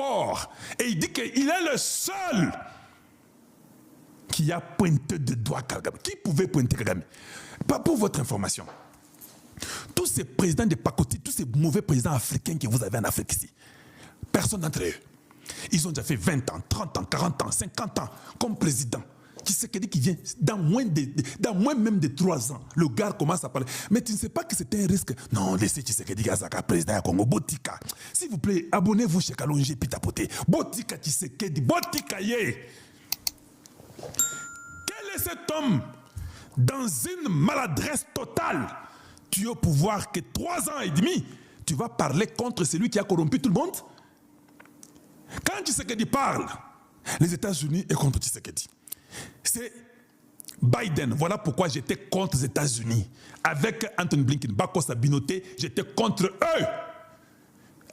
d'accord. Et il dit qu'il est le seul qui a pointé de doigt Kagame. Qui pouvait pointer Kagame? Pas pour votre information. Tous ces présidents de pacotille, tous ces mauvais présidents africains que vous avez en Afrique ici, personne d'entre eux. Ils ont déjà fait 20 ans, 30 ans, 40 ans, 50 ans comme président. Tshisekedi qui vient dans moins même de 3 ans, le gars commence à parler. Mais tu ne sais pas que c'était un risque. Non, laissez Tshisekedi Gazaka, président du Congo, Botika. S'il vous plaît, abonnez-vous chez Kalonji Pitapote. Botika Tshisekedi, Botika Ye. Quel est cet homme dans une maladresse totale? Tu es au pouvoir que 3 ans et demi, tu vas parler contre celui qui a corrompu tout le monde? Quand Tshisekedi parle, les États-Unis est contre Tshisekedi. C'est Biden. Voilà pourquoi j'étais contre les États-Unis. Avec Anthony Blinken, Bako Sabinoté, j'étais contre eux.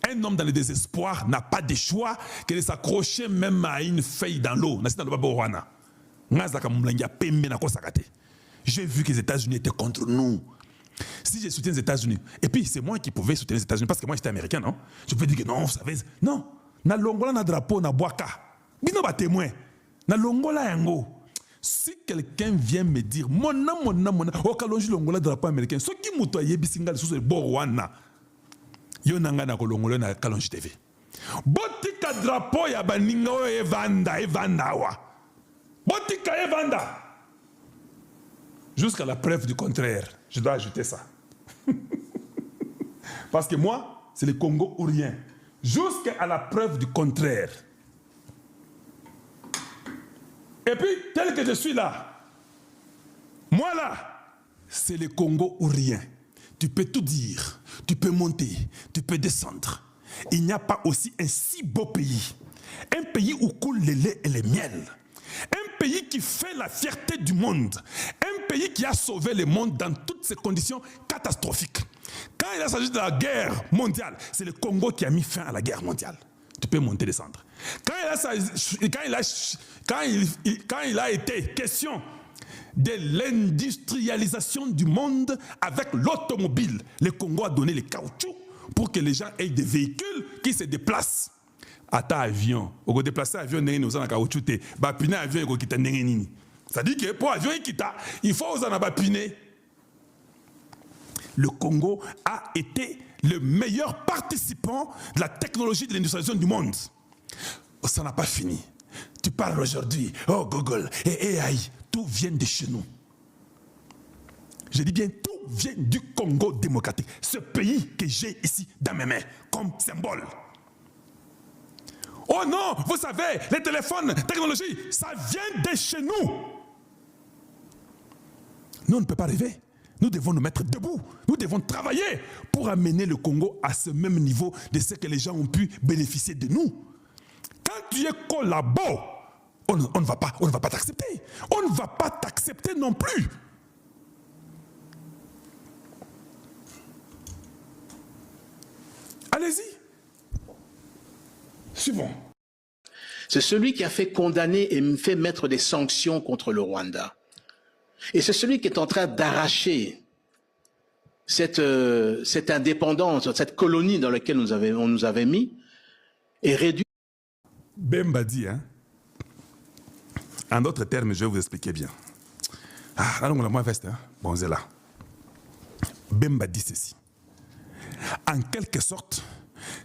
Un homme dans le désespoir n'a pas de choix que de s'accrocher même à une feuille dans l'eau. J'ai vu que les États-Unis étaient contre nous. Si je soutiens les États-Unis, et puis c'est moi qui pouvais soutenir les États-Unis parce que moi j'étais américain, non? Je peux dire que non, vous savez, non. Na longola na drapeau na boaka. Bino ba témoin. Na longola yango. Si quelqu'un vient me dire mona, o kalonji longola drapeau américain, ce qui muto yebisinga sous le borwana. Yo nanga na kolongola na kalonji TV. Botika drapeau ya baninga o evanda wa. Botika evanda. Jusqu'à la preuve du contraire, je dois ajouter ça. Parce que moi, c'est le Congo ou rien. Jusqu'à la preuve du contraire. Et puis, tel que je suis là, moi là, c'est le Congo ou rien. Tu peux tout dire, tu peux monter, tu peux descendre. Il n'y a pas aussi un si beau pays. Un pays où coule le lait et le miel. Un pays qui fait la fierté du monde. Un pays qui a sauvé le monde dans toutes ces conditions catastrophiques. Quand il s'agit de la guerre mondiale, c'est le Congo qui a mis fin à la guerre mondiale. Tu peux monter et descendre. Quand il a été question de l'industrialisation du monde avec l'automobile, le Congo a donné le caoutchouc pour que les gens aient des véhicules qui se déplacent. Ata avion, on déplace avion nengeni osana caoutchouc, ba pine avion eko kita nengeni. Ça dit que pour avion kita, il faut osana ba pine. Le Congo a été le meilleur participant de la technologie de l'industrialisation du monde. Ça n'a pas fini. Tu parles aujourd'hui, oh Google et AI, tout vient de chez nous. Je dis bien, tout vient du Congo démocratique. Ce pays que j'ai ici dans mes mains comme symbole. Oh non, vous savez, les téléphones, technologie, ça vient de chez nous. Nous, on ne peut pas rêver. Nous devons nous mettre debout. Nous devons travailler pour amener le Congo à ce même niveau de ce que les gens ont pu bénéficier de nous. Quand tu es collabo, on ne va pas t'accepter. On ne va pas t'accepter non plus. Allez-y. Suivons. C'est celui qui a fait condamner et fait mettre des sanctions contre le Rwanda. Et c'est celui qui est en train d'arracher cette indépendance, cette colonie dans laquelle on nous avait mis, et réduit. Bemba dit, hein? En d'autres termes, je vais vous expliquer bien. Ah, là, on a moins veste, hein? Bon, c'est là. Bemba dit ceci. En quelque sorte,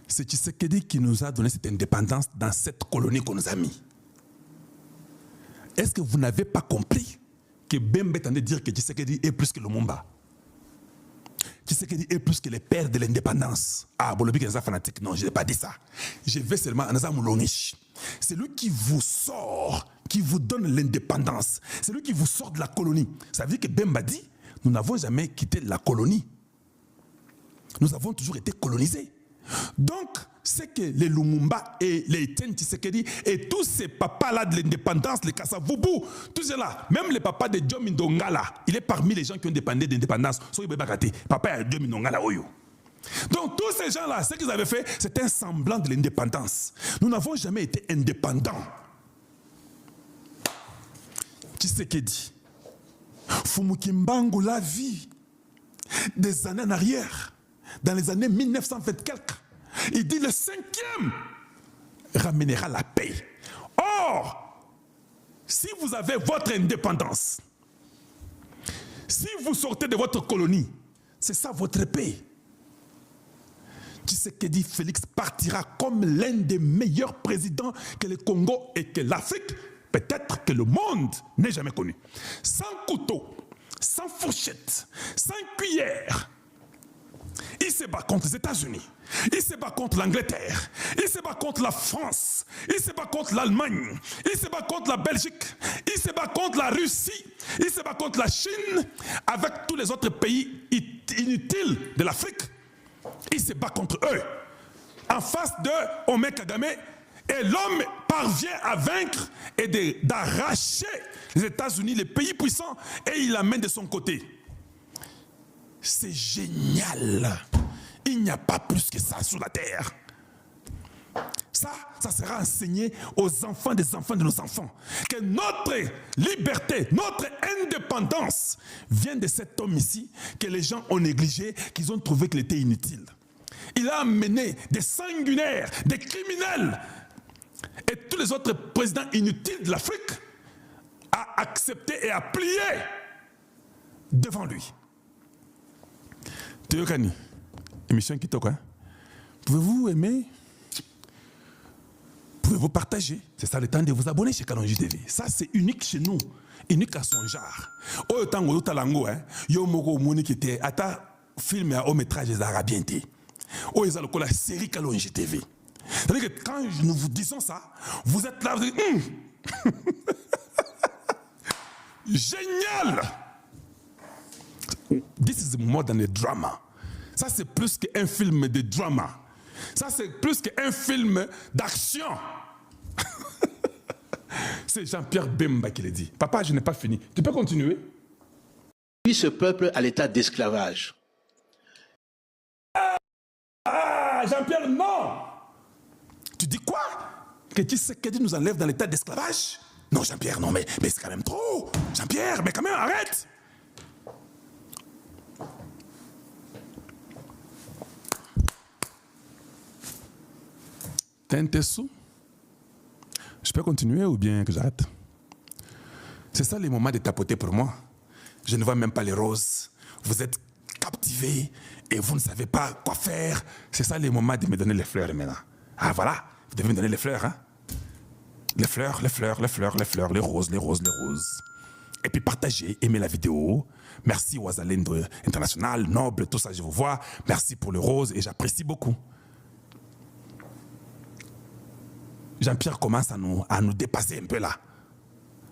c'est Tshisekedi qui nous a donné cette indépendance dans cette colonie qu'on nous a mis. Est-ce que vous n'avez pas compris que Bemba est en train de dire que Tshisekedi est plus que Lumumba? Tshisekedi est plus que le père de l'indépendance. Ah, Bolobi qui est un fanatique. Non, je n'ai pas dit ça. Je vais seulement en Azamulongish. C'est lui qui vous sort, qui vous donne l'indépendance. C'est lui qui vous sort de la colonie. Ça veut dire que Bemba dit, nous n'avons jamais quitté la colonie. Nous avons toujours été colonisés. Donc, c'est que les Lumumba et les Etienne Tshisekedi et tous ces papas-là de l'indépendance, les Kassavubu, tous ceux-là, même le papa de Joe Mindongala, il est parmi les gens qui ont dépendé de l'indépendance. Papa de Joe Mindongala Oyo. Donc, tous ces gens-là, ce qu'ils avaient fait, c'était un semblant de l'indépendance. Nous n'avons jamais été indépendants. Tshisekedi, Fumukimbangu la vie des années en arrière. Dans les années 1920 quelques, il dit le 5e ramènera la paix. Or, si vous avez votre indépendance, si vous sortez de votre colonie, c'est ça votre paix. Tshisekedi Félix partira comme l'un des meilleurs présidents que le Congo et que l'Afrique, peut-être que le monde n'ait jamais connu. Sans couteau, sans fourchette, sans cuillère. Il se bat contre les États-Unis, il se bat contre l'Angleterre, il se bat contre la France, il se bat contre l'Allemagne, il se bat contre la Belgique, il se bat contre la Russie, il se bat contre la Chine, avec tous les autres pays inutiles de l'Afrique. Il se bat contre eux. En face de Omé Kagame, et l'homme parvient à vaincre et d'arracher les États-Unis, les pays puissants, et il l'amène de son côté. C'est génial. Il n'y a pas plus que ça sur la terre. Ça sera enseigné aux enfants des enfants de nos enfants. Que notre liberté, notre indépendance vient de cet homme ici que les gens ont négligé, qu'ils ont trouvé qu'il était inutile. Il a amené des sanguinaires, des criminels et tous les autres présidents inutiles de l'Afrique à accepter et à plier devant lui. Théokani, émission Kitoko, hein? Pouvez-vous aimer? Pouvez-vous partager? C'est ça le temps de vous abonner chez Kalonji TV. Ça, c'est unique chez nous. Unique à son genre. Autant que talango, hein? Yo moko moni qui était ata film à haut métrage des Arabiens. Oh, ils ont la série Kalonji TV. C'est-à-dire que quand nous vous disons ça, vous êtes là, vous dites, génial! This is more than a drama. Ça, c'est plus qu'un film de drama. Ça, c'est plus qu'un film d'action. C'est Jean-Pierre Bemba qui l'a dit. Papa, je n'ai pas fini. Tu peux continuer? Puis ce peuple à l'état d'esclavage. Ah, Jean-Pierre, non! Tu dis quoi? Que Tshisekedi nous enlève dans l'état d'esclavage? Non, Jean-Pierre, non, mais c'est quand même trop. Jean-Pierre, mais quand même, arrête! Tintessou? Je peux continuer ou bien que j'arrête? C'est ça les moments de tapoter pour moi. Je ne vois même pas les roses. Vous êtes captivés et vous ne savez pas quoi faire. C'est ça les moments de me donner les fleurs maintenant. Ah voilà, vous devez me donner les fleurs. Hein? Les fleurs, les fleurs, les fleurs, les fleurs, les roses, les roses, les roses. Et puis partagez, aimez la vidéo. Merci aux Azalendo International, Noble, tout ça je vous vois. Merci pour le rose et j'apprécie beaucoup. Jean-Pierre commence à nous dépasser un peu là.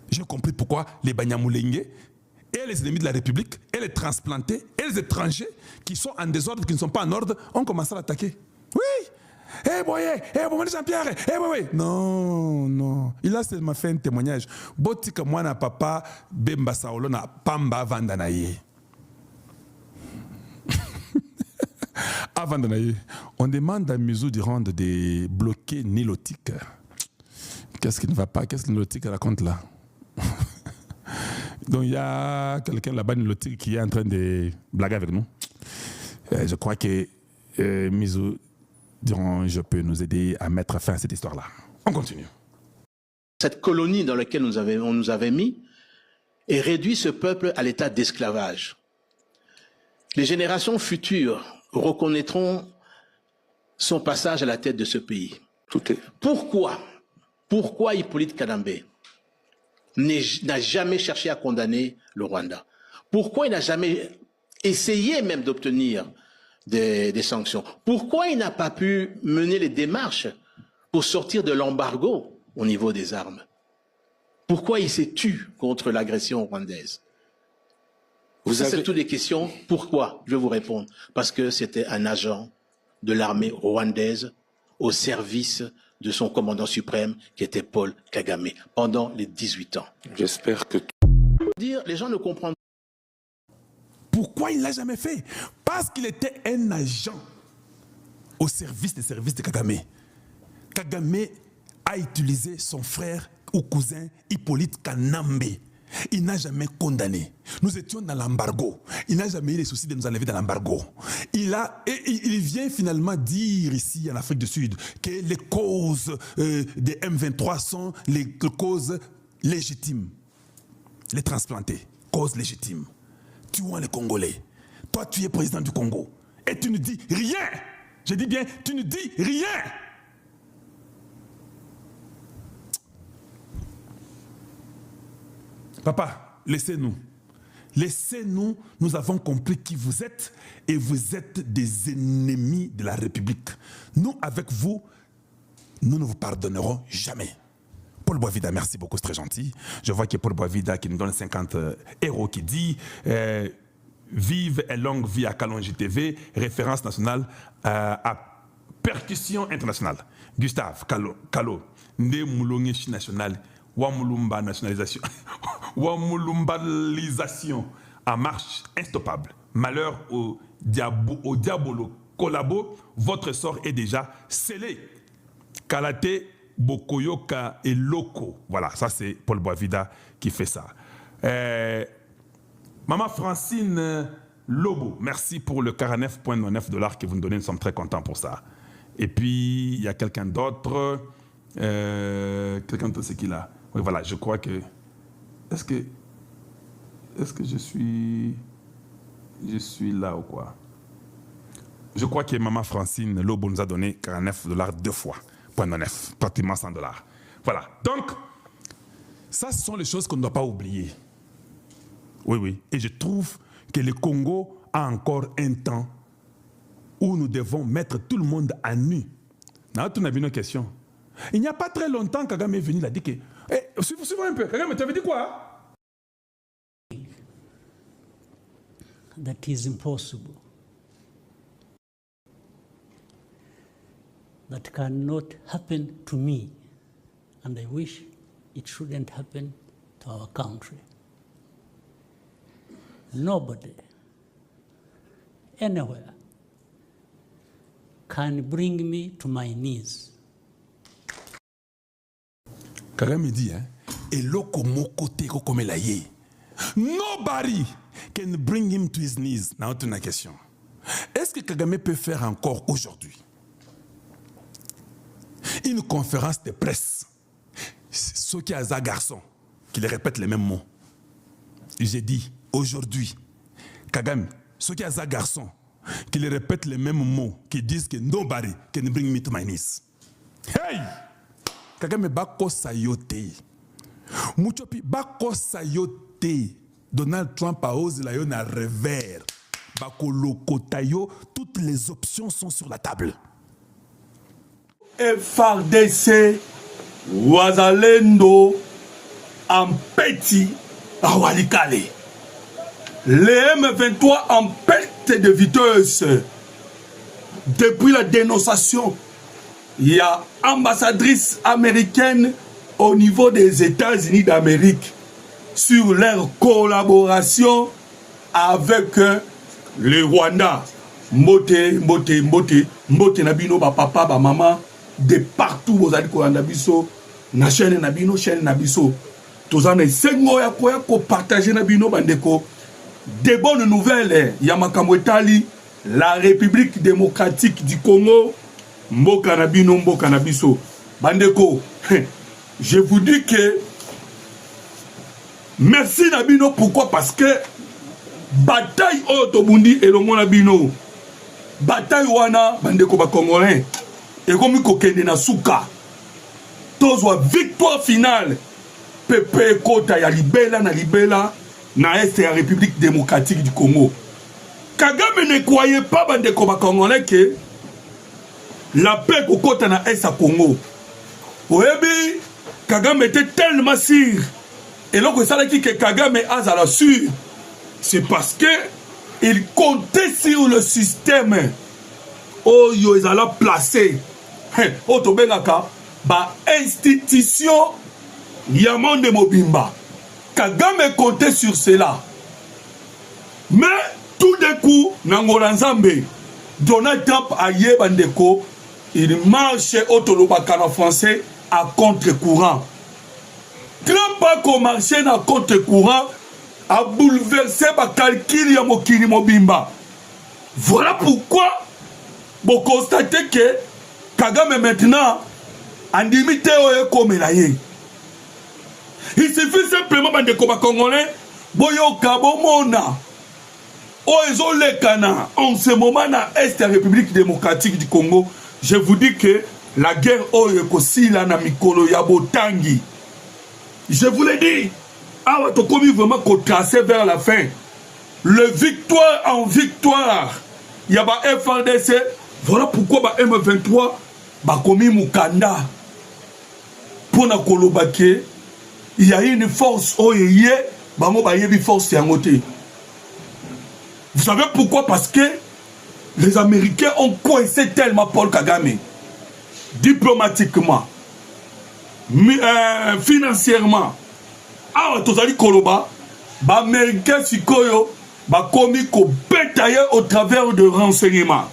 J'ai compris pourquoi les Banyamulenge et les ennemis de la République et les transplantés et les étrangers qui sont en désordre, qui ne sont pas en ordre, ont commencé à l'attaquer. Oui! Eh boye, eh bon Jean-Pierre, eh boye. Non, non. Il a seulement fait un témoignage. Botika mwana papa Bemba Saolo na pamba vandanaye. Avant d'anayer, on demande à Mizou de rendre des bloqués nilotiques. Qu'est-ce qui ne va pas? Qu'est-ce que nilotique raconte là? Donc il y a quelqu'un là-bas nilotique qui est en train de blaguer avec nous. Je crois que Mizou je peux nous aider à mettre fin à cette histoire-là. On continue. Cette colonie dans laquelle on nous avait mis et réduit ce peuple à l'état d'esclavage. Les générations futures reconnaîtront son passage à la tête de ce pays. Pourquoi Hippolyte Kadambé n'a jamais cherché à condamner le Rwanda? Pourquoi il n'a jamais essayé même d'obtenir des sanctions? Pourquoi il n'a pas pu mener les démarches pour sortir de l'embargo au niveau des armes? Pourquoi il s'est tu contre l'agression rwandaise? C'est toutes des questions. Pourquoi? Je vais vous répondre. Parce que c'était un agent de l'armée rwandaise au service de son commandant suprême qui était Paul Kagame pendant les 18 ans. J'espère que... Les gens ne comprennent pas. Pourquoi il ne l'a jamais fait? Parce qu'il était un agent au service des services de Kagame. Kagame a utilisé son frère ou cousin Hippolyte Kanambe. Il n'a jamais condamné. Nous étions dans l'embargo. Il n'a jamais eu les soucis de nous enlever dans l'embargo. Il vient finalement dire ici en Afrique du Sud que les causes des M23 sont les causes légitimes. Les transplantés, causes légitimes. Tuons les Congolais. Toi, tu es président du Congo. Et tu ne dis rien. Je dis bien, tu ne dis rien. Papa, laissez-nous. Laissez-nous, nous avons compris qui vous êtes et vous êtes des ennemis de la République. Nous, avec vous, nous ne vous pardonnerons jamais. Paul Boisvida, merci beaucoup, c'est très gentil. Je vois qu'il y a Paul Boisvida qui nous donne 50 euros qui dit vive et longue vie à Kalonji TV, référence nationale à percussion internationale. Gustave Kalo, Nde Moulongechi national, Wamulumba nationalisation, Wamulumbalisation en marche instoppable. Malheur au diabolo collabo, votre sort est déjà scellé. Kalate Bokoyoka et Loco. Voilà, ça c'est Paul Boisvida qui fait ça. Maman Francine Lobo, merci pour le 49,99 $ que vous nous donnez, nous sommes très contents pour ça. Et puis, il y a quelqu'un d'autre. Quelqu'un d'autre, c'est qui là? Oui, voilà, je crois que... Est-ce que je suis là ou quoi? Je crois que Maman Francine Lobo nous a donné 49 $ 2 fois. .9, pratiquement 100 $. Voilà. Donc, ça, ce sont les choses qu'on ne doit pas oublier. Oui, oui. Et je trouve que le Congo a encore un temps où nous devons mettre tout le monde à nu. Non, tu n'as vu une question. Il n'y a pas très longtemps, Kagame est venu, il a dit que... suivez un peu. Kagame, tu avais dit quoi? That is impossible. That cannot happen to me, and I wish it shouldn't happen to our country. Nobody, anywhere, can bring me to my knees. Kagame dit, hein, et lokomoko teko comme la ye. Nobody can bring him to his knees. Now, tu as une question. Est-ce que Kagame peut faire encore aujourd'hui une conférence de presse, ceux qui ont un garçon, qui les répètent les mêmes mots? J'ai dit, aujourd'hui, Kagame, ceux qui ont un garçon, qui les répètent les mêmes mots, qui disent que nobody can bring me to my knees. Hey! Kagame bako sayote. Muchopi bako sayote. Donald Trump a osé la yon à revers. Bako lokotayo, toutes les options sont sur la table. FARDC, Wazalendo, Ampeti, Awalikale. Les M23 en perte de vitesse. Depuis la dénonciation, il y a ambassadrice américaine au niveau des États-Unis d'Amérique sur leur collaboration avec le Rwanda. Mbote nabino ba papa ba maman de partout vous allez kolanda biso na chaîne nabino chaîne nabiso tozana sengo ya ko partager nabino bandeko de bonnes nouvelles ya makambo etali la République démocratique du Congo mboka nabino mboka nabiso bandeko. Je vous dis que merci nabino, pourquoi? Parce que bataille otobundi elongo nabino bataille wana bandeko ba congolais et comme kokende na suka tozwa victoire finale pepe kota ya libela na est ya République démocratique du Congo. Kagame ne croyait pas bandeko ba congolais que la paix kokota na est à Congo. Oyebi Kagame était tellement sûr et là que ça dit que Kagame azala sûr, c'est parce que il comptait sur le système. Oh, ils allaient placer. Oh, Tobelaka, ba institution Yamonde Mobimba. Kagame comptait sur cela. Mais tout d'un coup, Nangola Nzambe, Donald Trump a Yebandeko, il marche au Tolobakana français à contre-courant. Trump a commencé na compte courant à bouleverser ma calcul ya mokili mobimba. Voilà pourquoi vous constatez que Kagame maintenant en limité comme la ye. Il suffit simplement de comme congolais boyo kabomona o ezolekana en ce moment na Est République démocratique du Congo. Je vous dis que la guerre oyo kosila na mikolo ya botangi. Je vous l'ai dit. Ah, tu commis vraiment qu'on tracer vers la fin. Le victoire en victoire. Il y a pas FRDC. Voilà pourquoi bah M23 bah commis Mukanda. Pour na kolobake, il y a une force oye bah mo bah yebi force yangote. Vous savez pourquoi? Parce que les Américains ont coincé tellement Paul Kagame. Diplomatiquement, financièrement. Ah, tozali koloba, ba américain sikoyo, ba komi ko betaye au travers de renseignements.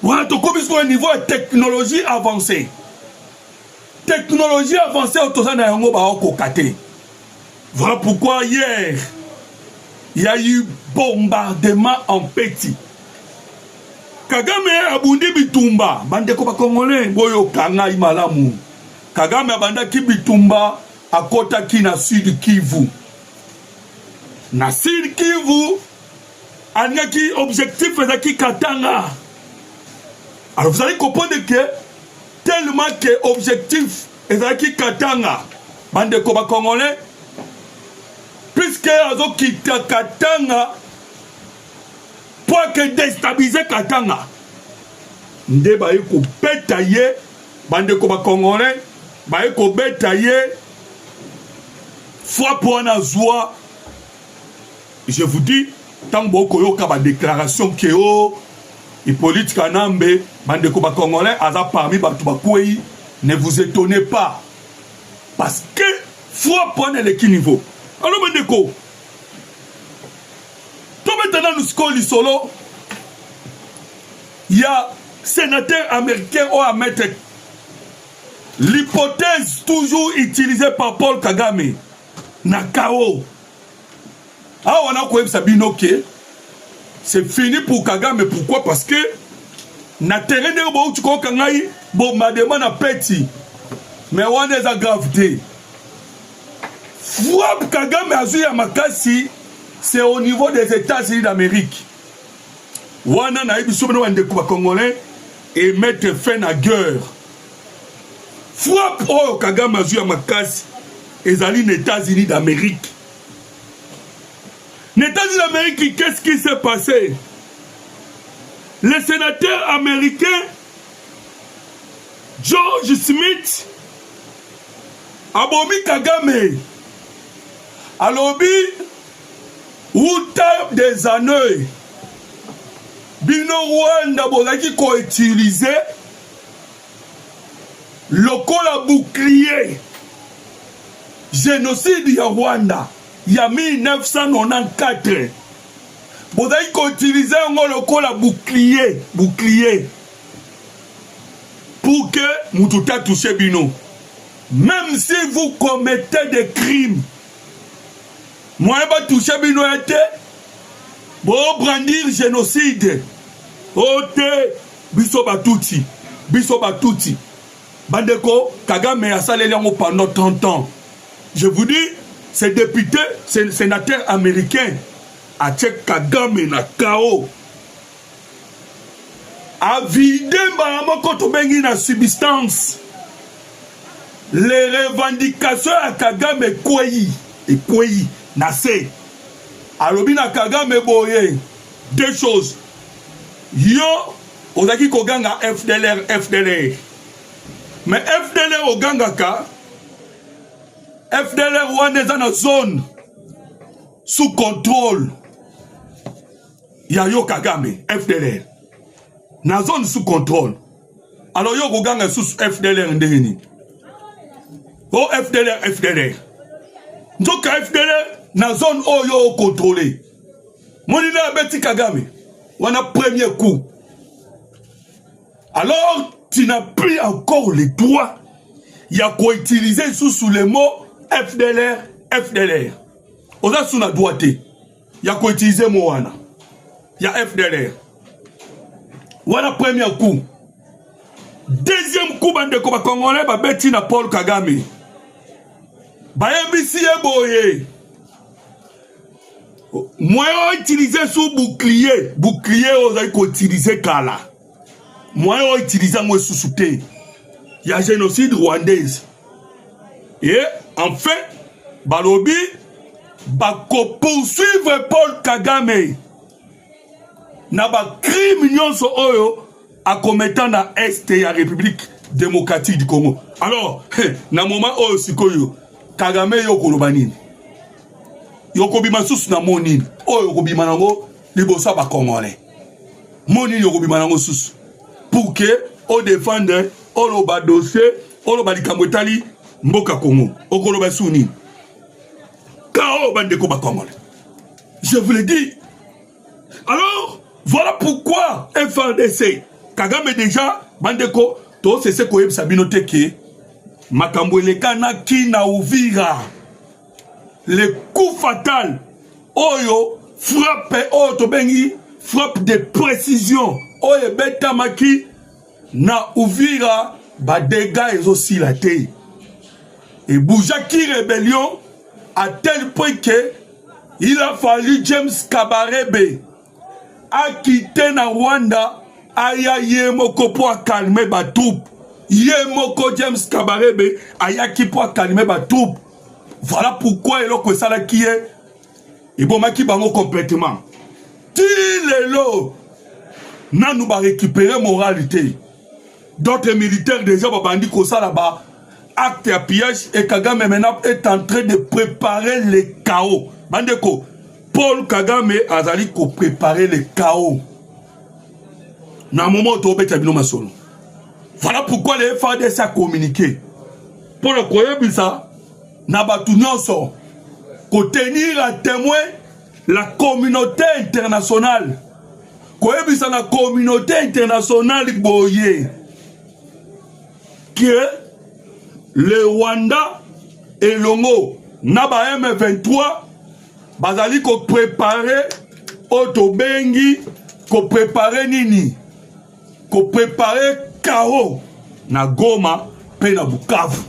Voilà, to komi sur un niveau de technologie avancée. Technologie avancée au tozali na yango ba okokate. Voilà pourquoi hier, il y a eu bombardement en petit. Kagame abundi bitumba, bande ko ba congolais boyo kanga imalamu. Kagame abanda ki bitumba akota ki na Sud Kivu. Na Sud Kivu, anga ki objectif ezaki Katanga. Alors vous allez comprendre que tellement que objectif ezaki Katanga, bande ko ba congolais, puisque azo kita Katanga pour que déstabiliser Katanga. Nde ba ko betaye bande ko ba congolais. Baeko betaye fois pour un azwa. Je vous dis tant boko yoka ba déclaration keo Hippolyte Kanambe bande ko ba congolais aza parmi batu ba kwei, ne vous étonnez pas parce que fois pour un niveau. Alors bande ko to maintenant nous skoli solo. Il y a sénateur américain ou à mettre l'hypothèse toujours utilisée par Paul Kagame, Nakao. Ah, on a quoi Sabino que c'est fini pour Kagame. Pourquoi? Parce que na terrain de où tu crois Kangai, bombardement na petit, mais on est à gravité. Frappe Kagame Azuya Makasi, c'est au niveau des États-Unis d'Amérique. Wana na ibi soubeno wande kuba Congolais et mettre fin à guerre. Frappe au Kagame Azuya Makasi ezali les États-Unis d'Amérique. Les États-Unis d'Amérique, qu'est-ce qui s'est passé? Le sénateur américain George Smith abomi Kagame alobi outa des années bino Rwanda bozaki ko utiliser lokola bouclier génocide ya Rwanda ya 1994 bozaki ko utiliser ngo lokola bouclier pour que mututa touche bino. Même si vous commettez des crimes, moi je vais toucher bino été pour brandir génocide. Ote biso batuti bandeko Kagame a salé pendant 30 ans. Je vous dis, ces députés, ces sénateurs américains a tchèque Kagame na KO a vidé ma contre bengi na substance. Les revendications à Kagame kwei nase alobi na Kagame boye deux choses. Yo ozaki koganga FDLR mais FDLR oganga ka FDLR wana eza na zone sous contrôle ya yo Kagame. FDLR na zone sous contrôle, alors yo koganga sous FDLR ndeni. Oh FDLR donc FDLR na zone oyo contrôlé. Monina beti Kagame wana premier coup. Alors tu n'as plus encore le droit il y a quoi utiliser sous le mot FDLR. On a sous la droite. Il y a quoi utiliser Moana. Il y a FDLR. Voilà premier coup. Deuxième coup, bande de Congolais, ba beti na Paul Kagame. Ba yebisi boye. Moi, on utilise sous bouclier. Bouclier, on a utilisé Kala. Moi, on utilise moi sous souté. Il y a génocide rwandaise. Et enfin, Balobi va poursuivre Paul Kagame. Na ba crime nyonso oyo a commettant na Est ya République démocratique du Congo. Alors, na moment oyo sikoyo Kagame yo kolobanini. Yo kobima susu na monini. Oyo kobima nango libosa ba Congolais. Monini yo kobima nango susu. Pour que on défende on ba dossier, on ba likambo etali mboka Congo. Okoloba suni. Kao bande ko ba Congolais. Je vous le dis. Alors, voilà pourquoi FRDC Kagame déjà bandeko to c'est ce que Sabino Teke makambo elekana ki na Uvira le coup fatal oyo frappe oyo bengi frappe de précision oyo betamaki na Uvira ba dégâts aussi la terre et Boujaki rébellion à tel point que il a fallu James Kabarebe a quitté na Rwanda aya yemoko po calmer ba troupe yemoko James Kabarebe aya ki po calmer ba troupe. Voilà pourquoi eloko sala qui est et bon maki bango complètement ti lelo nanu ba récupérer moralité d'autres militaires déjà ba bandi ko sala ba acte à pillage et Kagame maintenant est en train de préparer le chaos bandeko. Paul Kagame azali ko préparer le chaos. Na moment où tu as voilà pourquoi les FARDC a communiqué. Pour le croire ça, na batu nyonso ko tenir à témoin la communauté internationale. Koyebi ça la communauté internationale boye que le Rwanda et l'Ongo na ba M23 bazali ko préparer otobengi ko préparer nini ko préparer chaos na Goma pe na Bukavu.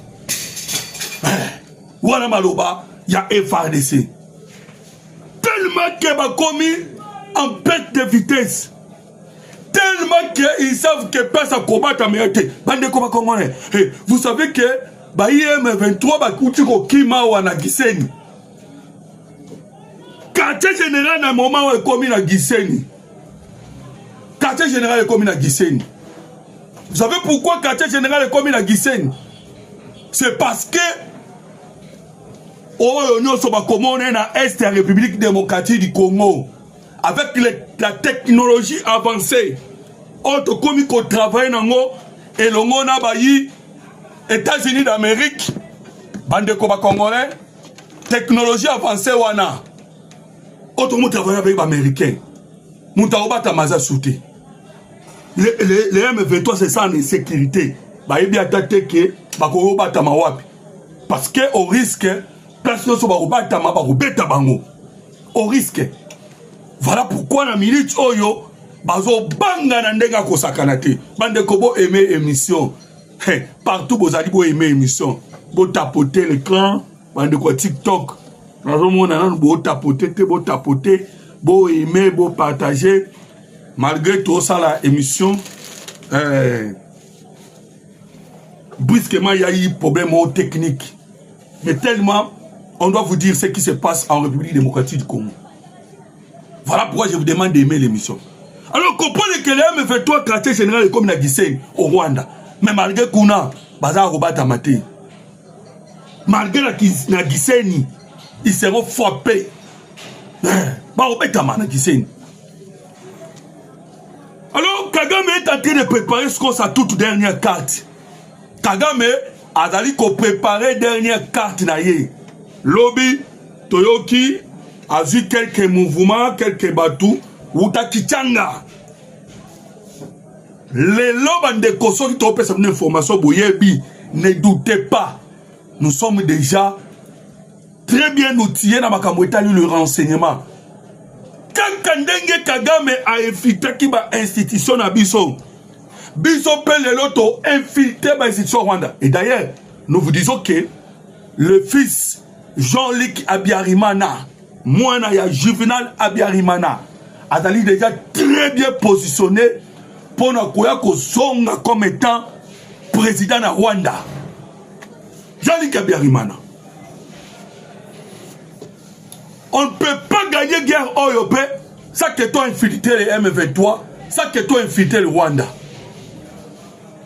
Wana maloba ya FARDC tellement que ba commis en perte de vitesse, tellement qu'ils savent que personne combattre mérité bande ko ba Congolais. Vous savez que ba IM23 ba kuti ko kima wana Gisenyi. Quartier général na moment où commis na Gisenyi. Quartier général est commis na Gisenyi. Vous savez pourquoi quartier général est commis na Gisenyi? C'est parce que oh nous sommes communs na Est de la République démocratique du Congo avec la technologie avancée. On te commis qu'on travaille nango et l'ongo na bayi États-Unis d'Amérique bande ko ba Congolais technologie avancée wana. Autrement travailler avec les Américains. Moutaobata maza souté. Les M23 c'est ça en sécurité. Bah il bien attaqué que bako bata mawapi. Parce que au risque place no so bako bata ma bako beta bango. Au risque. Voilà pourquoi la milite oyo bazo banga na ndenga ko sakanate. Bande ko bo aimer émission. Partout vous allez bo aimer émission. Bo tapoter l'écran, bande ko TikTok. Beau tapoter, beau tapoter, beau aimer, beau partager. Malgré tout ça, la émission, brusquement, il y a eu problème technique. Mais tellement, on doit vous dire ce qui se passe en République démocratique du Congo. Voilà pourquoi je vous demande d'aimer l'émission. Alors, comprenez que les M23 quartier général comme la Gisenyi au Rwanda. Mais malgré Kuna, Bazar Robata Maté. Malgré la Gisenyi, ils seront frappés. Alors, Kagame est en train de préparer ce qu'on sa toute dernière carte. Kagame a d'aller préparer dernière carte. Lobby, Toyoki, a vu quelques mouvements, quelques batous, ou Takichanga. Les lobes de Koso qui t'ont fait une information, Boyebi, ne doutez pas, nous sommes déjà très bien outillés dans le renseignement. Quand Kandenge Kagame a infiltré la institution à Biso, Biso peut l'auto infiltrer l'institution Rwanda. Et d'ailleurs, nous vous disons que le fils Jean-Luc Abiyarimana, moi, il y a Juvenal Abiyarimana, a déjà très bien positionné pour nous comme étant président de Rwanda. Jean-Luc Abiyarimana. On ne peut pas gagner guerre européenne, ça que toi infiltré les M23, ça que toi infiltré le Rwanda.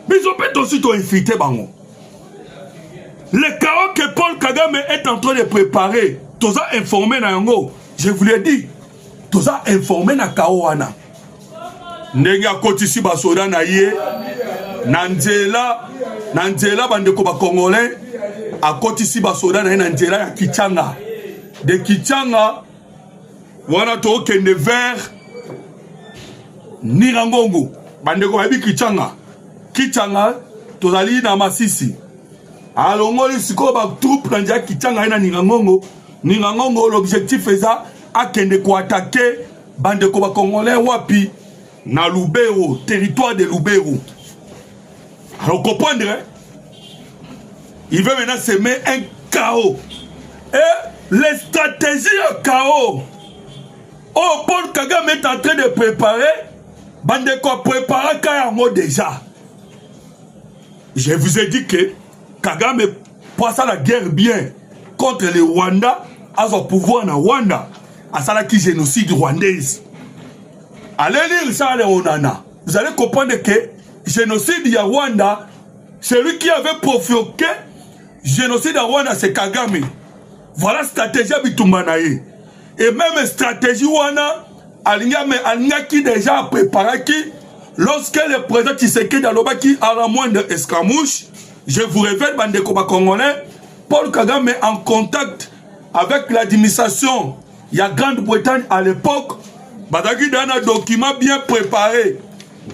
Mais on peut aussi toi infiltrer Bango. Le chaos que Paul Kagame est en train de préparer, tous ça informé na yango, je vous l'ai dit, tous ça informé na chaos wana. Ndenge akotisi basoda na ye, nanzela bandeko ba Congolais, akotisi basoda na ye nanzela ya Kichanga. De Kichanga, wana to kende vers Nirangongo. Bandeko babi Kichanga. Kichanga, tozali na Masisi. Alongoli siko ba troupe na Kichanga ina Nirangongo. Nirangongo, l'objectif est ça, akende ko attaquer bandeko ba Congolais wapi na Lubero, territoire de Lubero. Alors comprendre, il veut maintenant semer un chaos. Et les stratégies au chaos. Oh, Paul Kagame est en train de préparer. Bandeko préparer Kayango déjà. Je vous ai dit que Kagame passe à la guerre bien contre les Rwandais à son pouvoir en Rwanda. À ça qui génocide rwandaise. Allez lire ça les Onana. Vous allez comprendre que génocide de Rwanda, celui qui avait provoqué génocide à Rwanda, c'est Kagame. Voilà la stratégie Bitumbanaye. Et même stratégie wana Alinga qui déjà préparé qui lorsque le président Tshisekedi Alobaki à la moindre escamouche, je vous révèle bandeko ba Congolais, Paul Kagame est en contact avec l'administration. Il y a Grande-Bretagne à l'époque, badaki dans un document bien préparé.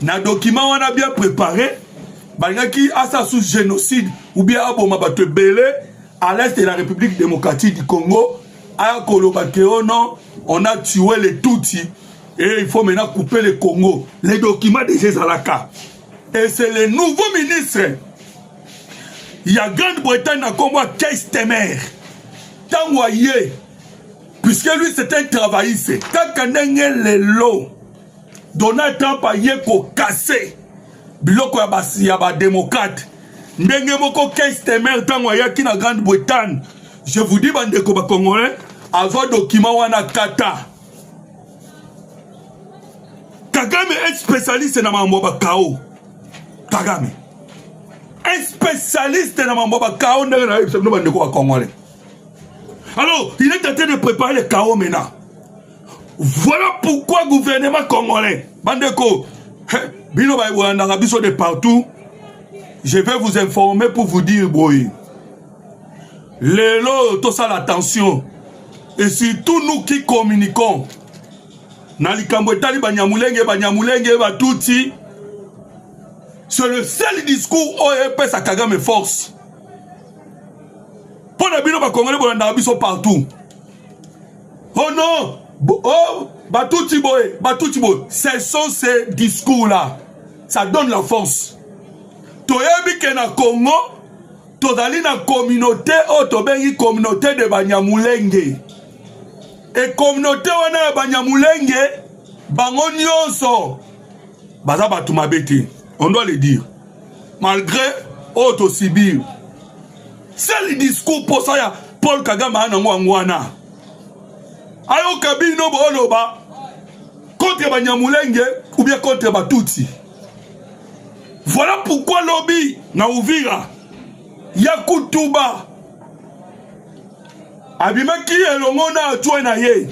Na document on a bien préparé, bandaki asa sous génocide ou bien aboma bato belé à l'est de la République démocratique du Congo, à Kolobakeo, non, on a tué les Tutsis et il faut maintenant couper le Congo. Les documents de Zalaka. Et c'est le nouveau ministre. Il y a Grande-Bretagne à Congo, Keïs Temer. Tangoye, puisque lui c'est un travailliste. Tant qu'on a les lots, Donald Trump a yeko cassé. Biloko ya démocrate. Ndenge moko Keïs Temer tango yaki na Grande-Bretagne. Je vous dis bandeko ba Congolais, avoir document wana kata. Kagame est spécialiste dans mambo ba kao. Kagame. Un spécialiste dans mambo ba kao ndenge na yebisa bandeko ba Congolais. Alors, il est en train de préparer le chaos maintenant. Voilà pourquoi le gouvernement congolais, bandeko, bino ba yanda biso de partout. Je vais vous informer pour vous dire, boy. Lélo, tout ça, l'attention. Et surtout nous qui communiquons. Nalikambwetali banyamulenge, batouti. C'est le seul discours OEPS à Kagame force. Pour les bino congolais, ils sont partout. Oh non! Oh, batouti boy. Ce sont ces discours-là. Ça donne la force. Toyebi ke na Congo, tozali na communauté otobengi communauté de Banyamulenge. Et communauté wana Banyamulenge, bango nyonso baza batu mabete. On doit le dire. Malgré Otosibir. C'est le discours pour ça, Paul Kagame anangwana. Ayo kabino boloba contre Banyamulenge ou bien contre Batutsi. Voilà pourquoi lobby na Uvira Yakutuba Abimaki elongona atoué na ye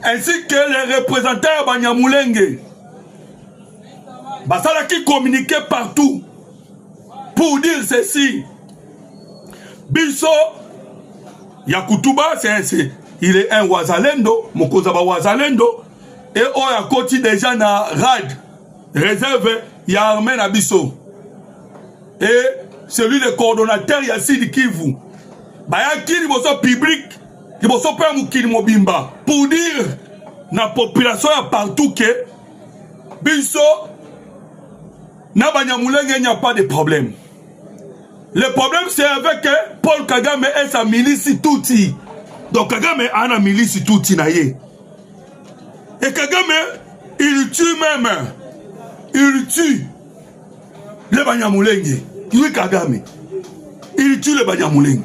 ainsi que les représentants Banyamulenge basala qui communiquaient partout pour dire ceci. Biso Yakutuba il est un Wazalendo, Mokozaba Wazalendo et Oya Koti déjà na RAD réserve. Il y a armé Nabiso. Et celui le coordonnateur ya Sud Kivu bayaki liboso public liboso pe mukili mobimba pour dire na population ya partout que biso na Banyamulenge il n'y a pas de problème. Le problème c'est avec Paul Kagame et sa milice Tutsi. Donc Kagame a une milice Tutsi na ye. Et Kagame il tue même. Il tue les Banyamulenge. Lui Kagame. Il tue les Banyamulenge.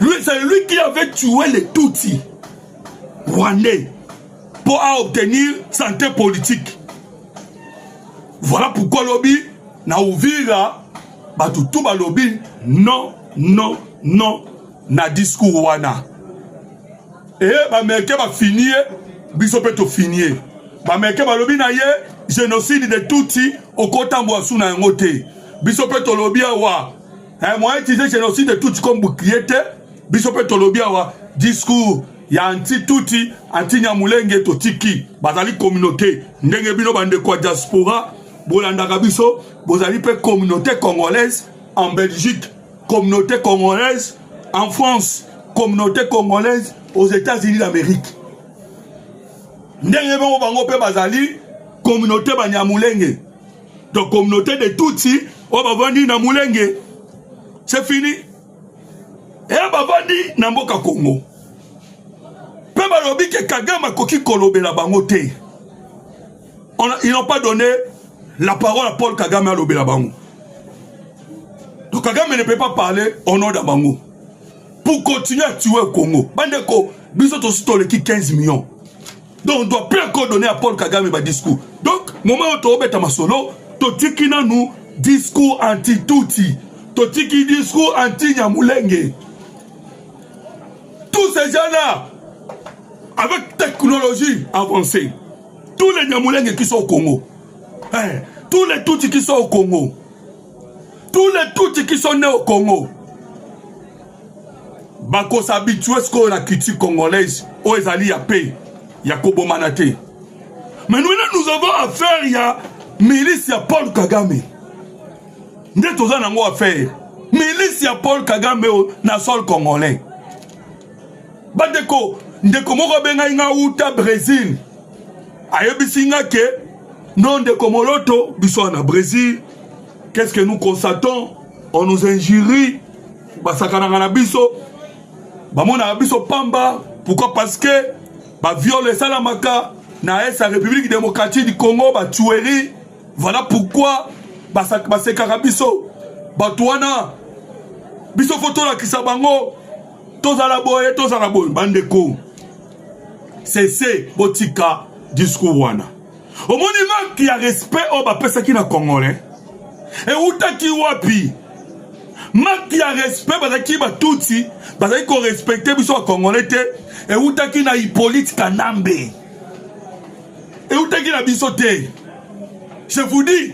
Lui, c'est lui qui avait tué les Tutsis rwandais pour obtenir santé politique. Voilà pourquoi lobby na Uvira batutu ba lobby non non non na discours wana. Et ba meke ba finir biso pe to finir. Ba meke ba lobby na ye génocide de Tutsi au kotambo asu na ngote. Biso pe to lobby wa. Moi utiliser génocide de Tutsi comme bouclier te. Biso pe to lobby wa discours ya anti-Tutsi, anti-Nyamulenge totiki, bazali communauté, ndenge bino bande kwa diaspora, bolandaka biso, bozali pe communauté congolaise en Belgique, communauté congolaise en France, communauté congolaise aux États-Unis d'Amérique. Ndenge bango bango pe bazali communauté Banyamulenge. Donc communauté de Tutsi, o bavandi na Mulenge. C'est fini. Et bavandi na mboka Congo. Peu balobi que Kagame koki kolobela bango te. Ils n'ont pas donné la parole à Paul Kagame à lobela bango. Donc Kagame ne peut pas parler au nom de bango. Pour continuer à tuer le Congo. Bandeko, biso to sito qui 15 millions. Donc on doit plus encore donner à Paul Kagame ba discours. Donc moment où to obeta masolo, to tiki na nous discours anti-Tutsi, to tiki discours anti-Nyamulenge. Tous ces gens-là avec technologie avancée, tous les Nyamulenge qui sont au Congo, tous les Tutsis qui sont au Congo, tous les Tutsis qui sont nés au Congo, Bako s'habitue à ce qu'on a culture congolaise, où ils allaient à paix, il y a Kobo Manate. Mais nous avons affaire, il y a milice, il y a Paul Kagame. Nous avons affaire. Milice, il y a Paul Kagame au sol congolais. Badeko, ndeko moko benga inga uta Brésil. Ayebisinga ke non ndeko moloto biso na Brésil. Qu'est-ce que nous constatons? On nous injurie. Basakana na biso. Bamona biso pamba. Pourquoi? Parce que ba viole salamaka na la République démocratique du Congo ba tuerie. Voilà pourquoi basekaka biso. Batouana biso photo la kisabango. Tozala boye, bandeko. C'est botika discours wana. Au monument qui a respect au bapesa qui na congolais. Et outaki wapi. Mak qui a respect bazaki ba Tutsi, bazaki ko respecter biso congolais te. Et outaki na Hippolyte Kanambe. Et outaki na biso te. Je vous dis,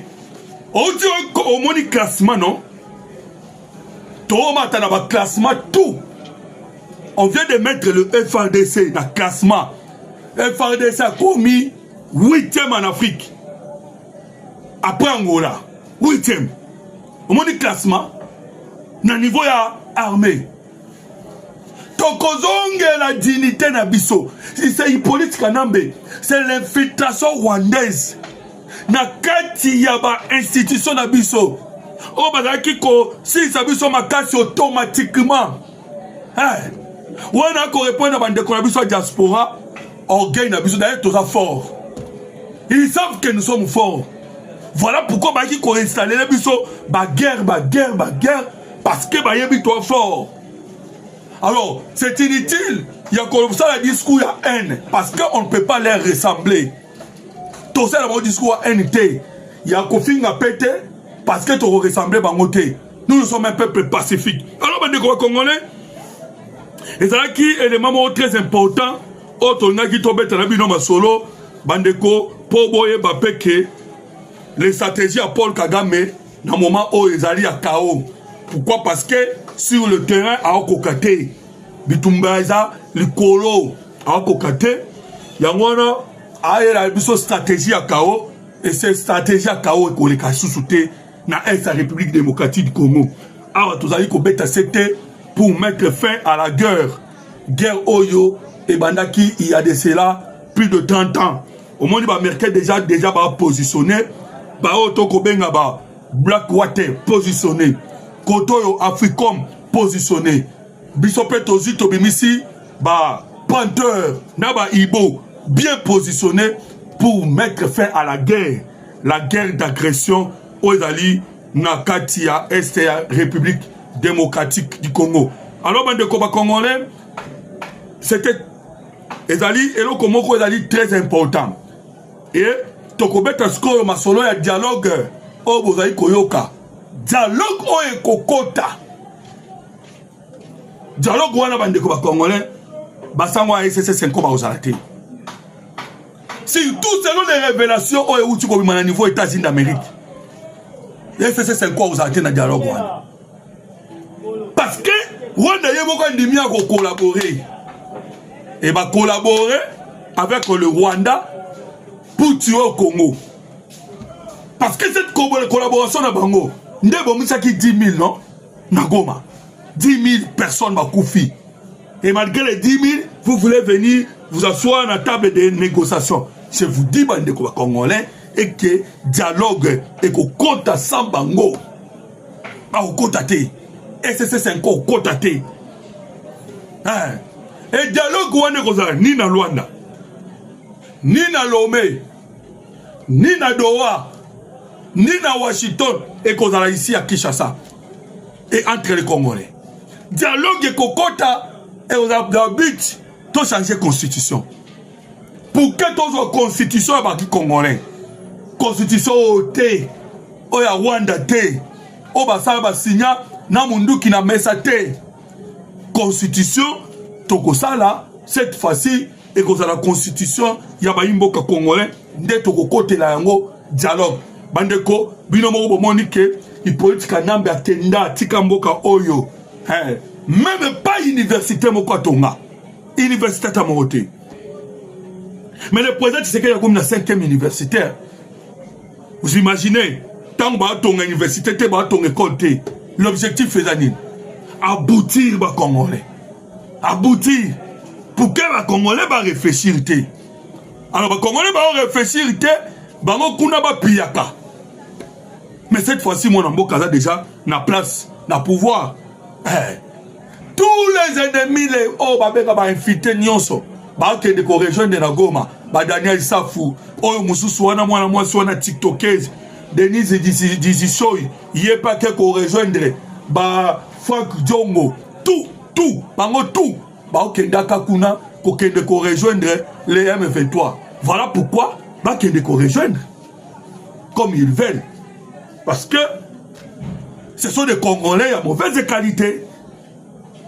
au moni classement non. Toma ta na ba classement tout. On vient de mettre le FARDC dans le classement. FARDC a commis 8e en Afrique. Après Angola. 8e. Au moins du classement, dans le niveau de l'armée. Tokozonge la dignité Nabiso. Si c'est Hippolyte Kanambe, c'est l'infiltration rwandaise. Na kati yaba institution Nabiso. Oh, bazaki ko, si Sabiso makasi automatiquement. Hein? On a qu'on répond à la diaspora, orgueil n'a besoin d'être tous fort. Ils savent que nous sommes forts. Voilà pourquoi ils ont installé les bisous, guerre, parce que ils sont forts. Alors, c'est inutile. Il y a comme ça le discours à haine, parce qu'on ne peut pas les ressembler. Tout ça, le discours à haine, il y a qu'on finit à péter, parce que tu ressembles à côté. Nous sommes un peuple pacifique. Alors, les Congolais, et ça qui est le moment très important. Autre qui tombe dans la bino masolo, bandeko pour boyer bapeke les stratégies à Paul Kagame dans le moment où ils allaient à KO. Pourquoi? Parce que sur le terrain à Okokate, bitumbaza le colo à Okokate, yangwana a la stratégie à KO et cette stratégie à KO est qu'on les cache sous dans la République démocratique du Congo. awa tozali kobeta c'était pour mettre fin à la guerre oyo et bandaki il y a de cela plus de 30 ans au monde américain déjà ba positionné ba auto kobenga ba Blackwater positionné Kotoyo Africom positionné bisope tozi tobimisi ba Panther naba Ibo bien positionné pour mettre fin à la guerre d'agression aux alliés Nakatia Estea République démocratique du Congo. Alors bande de congolais c'était ezali eloko moko ezali très important et tokobeta skolo masolo ya dialogue o bozali koyoka dialogue o ekokota dialogue wana bande ko congolais basango a SSC 5 ba ozala te surtout selon les révélations o euti ko bimana niveau États-Unis d'Amérique SSC 5 ozala te na dialogue wana parce que Rwanda yemo ko ndimi ko collaborer et va collaborer avec le Rwanda pour tuer au Congo. Parce que cette collaboration na bango, ndebo misaki 10 000 non? Nagoma. 10 000 personnes va koufi. Et malgré les 10 000, vous voulez venir vous asseoir à la table de négociation. Je vous dis, bande congolais, et que dialogue et qu'on compte à 100 bango. Pas au compte à te. Et c'est encore au compte à te. Hein? Et dialogue wane kozala ni na Luanda, ni na Lomé, ni na Doha, ni na Washington et kozala ici à Kinshasa et entre les Congolais. Dialogue et kokota et on a le but de changer la constitution. Pour que ton constitution soit congolais, constitution au thé, au ya Rwanda thé, au basala basinya na mundu ki na mesa thé, constitution. Tokosala cette fois-ci et que la constitution ya ba imboka congolais nde tokokote la yango dialogue bandeko bino moko bomoni ke ipolitika nambe atenda tika mboka oyo même pas université moko tonga université ta moté mais le président c'est qu'il y a comme la 5e universitaire vous imaginez tant ba tonga université te ba tonga école l'objectif est d'année aboutir ba congolais aboutir pour que les Congolais va réfléchir. Alors les Congolais va réfléchir, bango kuna ba piyaka. Mais cette fois-ci mon ambo kaza déjà na place, na pouvoir. Tous les ennemis les babeka ba invité nyonso, ba ke de ko rejoindre na Goma, ba Daniel Safu, oyo mususu wana mwana mwasi wana TikTokers, Denise Dizishoy, yé pas que ko rejoindre ba Frank Djongo, tout, bango tout, ba okendaka kuna ko kende ko rejoindre les M23. Voilà pourquoi ba kende ko rejoindre comme ils veulent. Parce que ce sont des Congolais à mauvaise qualité.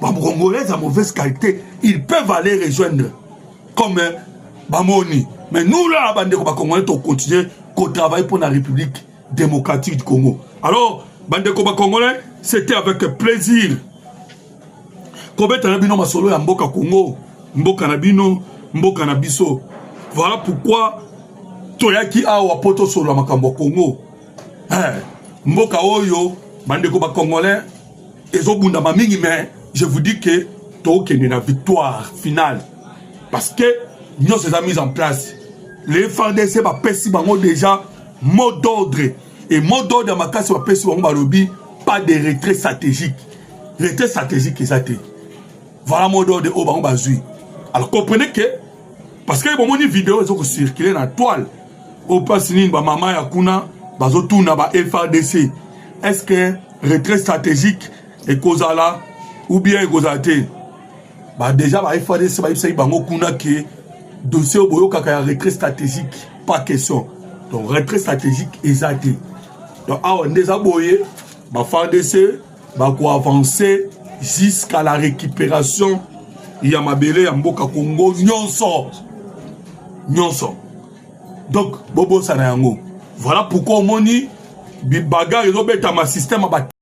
Les Congolais à mauvaise qualité, ils peuvent aller rejoindre comme Bamoni. Mais nous là, les Congolais, on continue qu'on travaille pour la République démocratique du Congo. Alors, les Congolais, c'était avec plaisir. Voilà pourquoi toyaki awa poto solo makambo Congo. Mboka oyo bandeko ba congolais ezobunda mamingi, mais je vous dis que tokende na victoire finale parce que nous ces mis en place les FARDC ba pesi bango déjà mot d'ordre et mot d'ordre makasi ba pesi bango ba lobby pas de retrait stratégique exacté. Voilà mot d'ordre au bango bazui. Alors comprenez que parce que bon vidéo ils ont circulé dans la toile au passini ba mama ya kuna bazo tourna ba FARDC. Est-ce que retrait stratégique et kozala ou bien kozate ba déjà ba FARDC ba ibisa bango kuna que dossier boyo kaka ya retrait stratégique pas question. Donc retrait stratégique exacté. Donc ah on déjà boyé ba FARDC ba ko avancer jusqu'à la récupération ya mabele ya mboka Congo nyonso. Donc bobo sana yango. Voilà pourquoi on dit bagarre ils ont bêta ma système